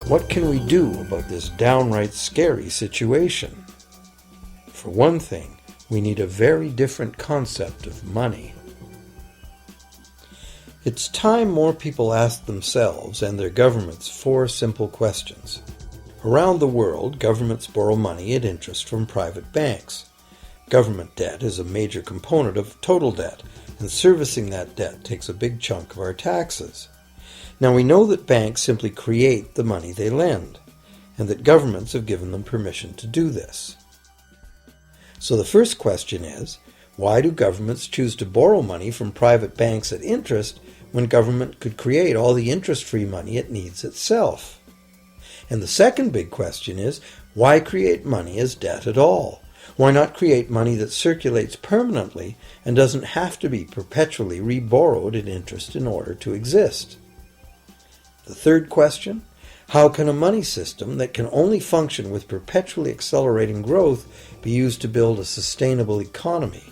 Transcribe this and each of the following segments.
What can we do about this downright scary situation? For one thing, we need a very different concept of money. It's time more people asked themselves and their governments 4 simple questions. Around the world, governments borrow money at interest from private banks. Government debt is a major component of total debt, and servicing that debt takes a big chunk of our taxes. Now we know that banks simply create the money they lend, and that governments have given them permission to do this. So the first question is, why do governments choose to borrow money from private banks at interest when government could create all the interest-free money it needs itself? And the second big question is, why create money as debt at all? Why not create money that circulates permanently and doesn't have to be perpetually reborrowed at interest in order to exist? The third question, how can a money system that can only function with perpetually accelerating growth be used to build a sustainable economy?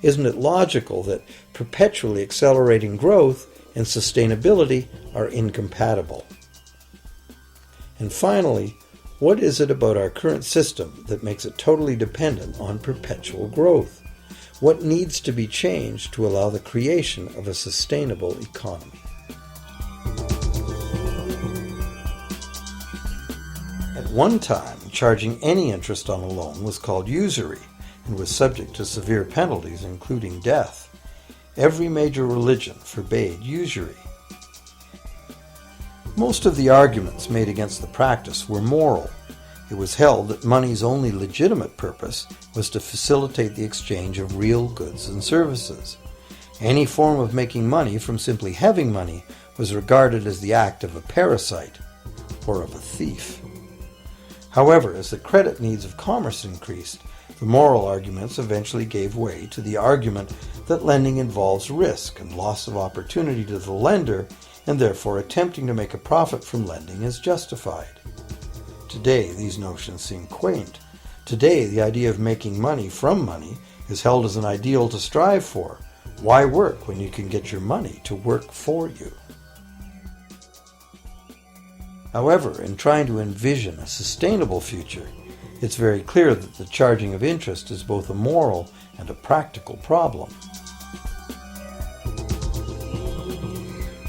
Isn't it logical that perpetually accelerating growth and sustainability are incompatible? And finally, what is it about our current system that makes it totally dependent on perpetual growth? What needs to be changed to allow the creation of a sustainable economy? At one time, charging any interest on a loan was called usury and was subject to severe penalties, including death. Every major religion forbade usury. Most of the arguments made against the practice were moral. It was held that money's only legitimate purpose was to facilitate the exchange of real goods and services. Any form of making money from simply having money was regarded as the act of a parasite or of a thief. However, as the credit needs of commerce increased, the moral arguments eventually gave way to the argument that lending involves risk and loss of opportunity to the lender, and therefore attempting to make a profit from lending is justified. Today, these notions seem quaint. Today, the idea of making money from money is held as an ideal to strive for. Why work when you can get your money to work for you? However, in trying to envision a sustainable future, it's very clear that the charging of interest is both a moral and a practical problem.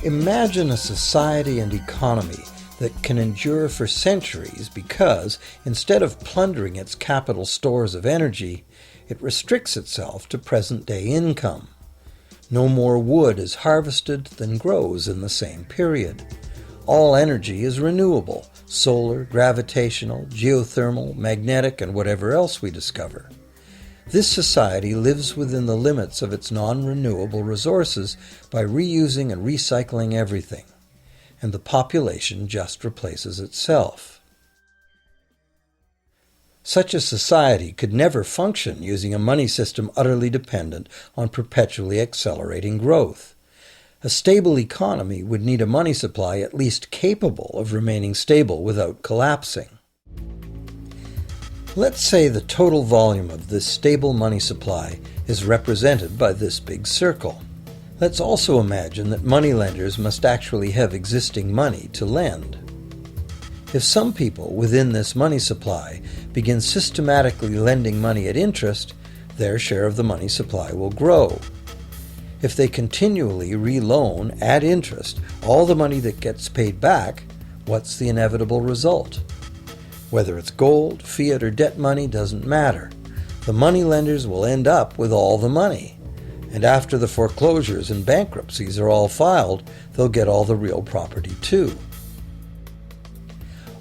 Imagine a society and economy that can endure for centuries because, instead of plundering its capital stores of energy, it restricts itself to present-day income. No more wood is harvested than grows in the same period. All energy is renewable, solar, gravitational, geothermal, magnetic, and whatever else we discover. This society lives within the limits of its non-renewable resources by reusing and recycling everything, and the population just replaces itself. Such a society could never function using a money system utterly dependent on perpetually accelerating growth. A stable economy would need a money supply at least capable of remaining stable without collapsing. Let's say the total volume of this stable money supply is represented by this big circle. Let's also imagine that moneylenders must actually have existing money to lend. If some people within this money supply begin systematically lending money at interest, their share of the money supply will grow. If they continually reloan at interest all the money that gets paid back, what's the inevitable result? Whether it's gold, fiat, or debt money doesn't matter. The moneylenders will end up with all the money. And after the foreclosures and bankruptcies are all filed, they'll get all the real property too.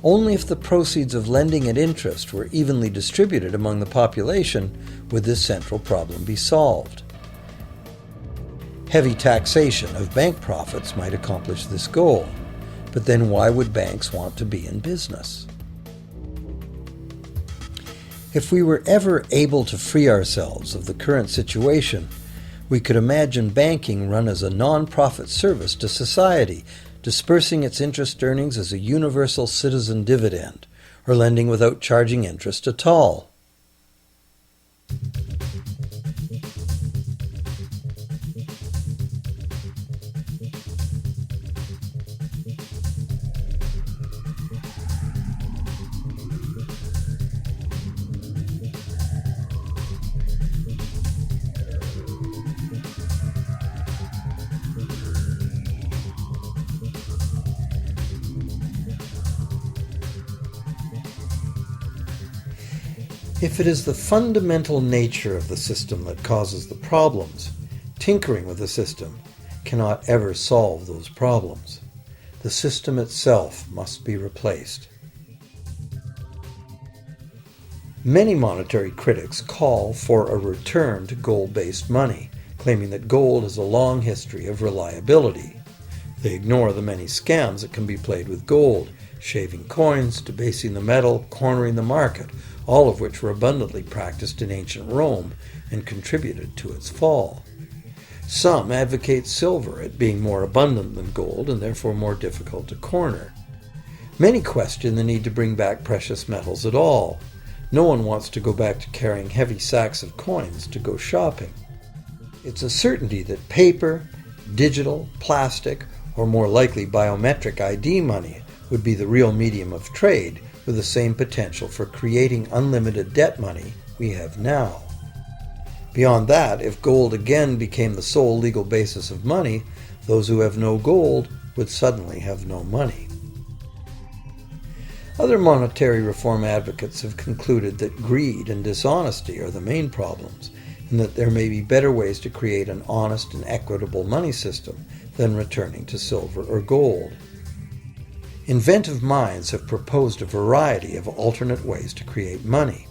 Only if the proceeds of lending at interest were evenly distributed among the population would this central problem be solved. Heavy taxation of bank profits might accomplish this goal, but then why would banks want to be in business? If we were ever able to free ourselves of the current situation, we could imagine banking run as a non-profit service to society, dispersing its interest earnings as a universal citizen dividend, or lending without charging interest at all. If it is the fundamental nature of the system that causes the problems, tinkering with the system cannot ever solve those problems. The system itself must be replaced. Many monetary critics call for a return to gold-based money, claiming that gold has a long history of reliability. They ignore the many scams that can be played with gold, shaving coins, debasing the metal, cornering the market, all of which were abundantly practiced in ancient Rome and contributed to its fall. Some advocate silver, it being more abundant than gold and therefore more difficult to corner. Many question the need to bring back precious metals at all. No one wants to go back to carrying heavy sacks of coins to go shopping. It's a certainty that paper, digital, plastic, or more likely biometric ID money would be the real medium of trade, with the same potential for creating unlimited debt money we have now. Beyond that, if gold again became the sole legal basis of money, those who have no gold would suddenly have no money. Other monetary reform advocates have concluded that greed and dishonesty are the main problems, and that there may be better ways to create an honest and equitable money system than returning to silver or gold. Inventive minds have proposed a variety of alternate ways to create money.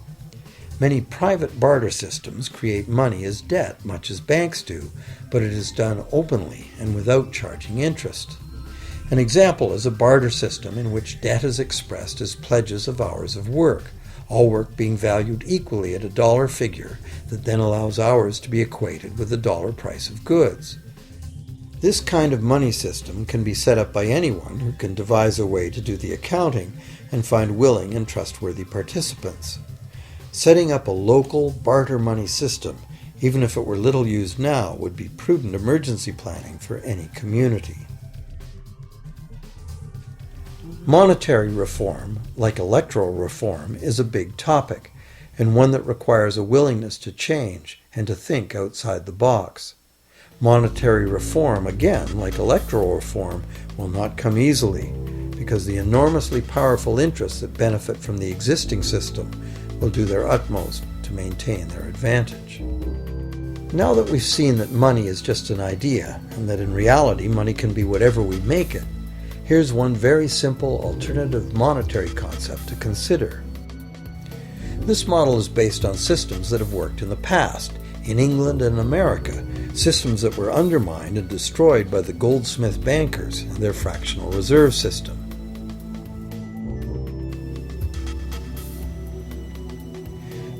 Many private barter systems create money as debt, much as banks do, but it is done openly and without charging interest. An example is a barter system in which debt is expressed as pledges of hours of work, all work being valued equally at a dollar figure that then allows hours to be equated with the dollar price of goods. This kind of money system can be set up by anyone who can devise a way to do the accounting and find willing and trustworthy participants. Setting up a local barter money system, even if it were little used now, would be prudent emergency planning for any community. Monetary reform, like electoral reform, is a big topic, and one that requires a willingness to change and to think outside the box. Monetary reform, again, like electoral reform, will not come easily, because the enormously powerful interests that benefit from the existing system will do their utmost to maintain their advantage. Now that we've seen that money is just an idea, and that in reality money can be whatever we make it, here's one very simple alternative monetary concept to consider. This model is based on systems that have worked in the past, in England and America, systems that were undermined and destroyed by the goldsmith bankers and their fractional reserve system.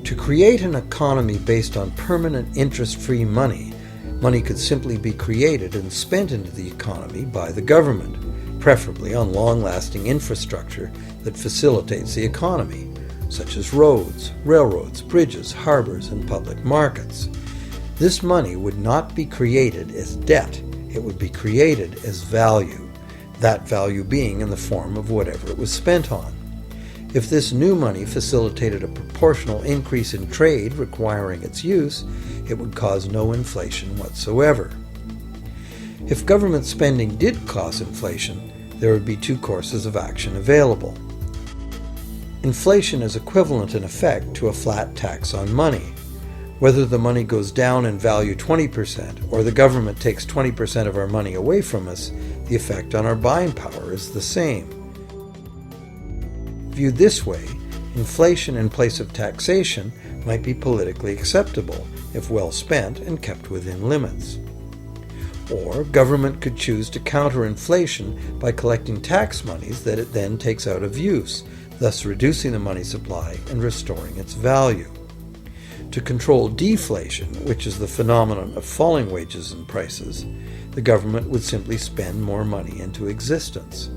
To create an economy based on permanent interest-free money, money could simply be created and spent into the economy by the government, preferably on long-lasting infrastructure that facilitates the economy, such as roads, railroads, bridges, harbors, and public markets. This money would not be created as debt, it would be created as value, that value being in the form of whatever it was spent on. If this new money facilitated a proportional increase in trade requiring its use, it would cause no inflation whatsoever. If government spending did cause inflation, there would be two courses of action available. Inflation is equivalent in effect to a flat tax on money. Whether the money goes down in value 20% or the government takes 20% of our money away from us, the effect on our buying power is the same. Viewed this way, inflation in place of taxation might be politically acceptable if well spent and kept within limits. Or government could choose to counter inflation by collecting tax monies that it then takes out of use, thus reducing the money supply and restoring its value. To control deflation, which is the phenomenon of falling wages and prices, the government would simply spend more money into existence.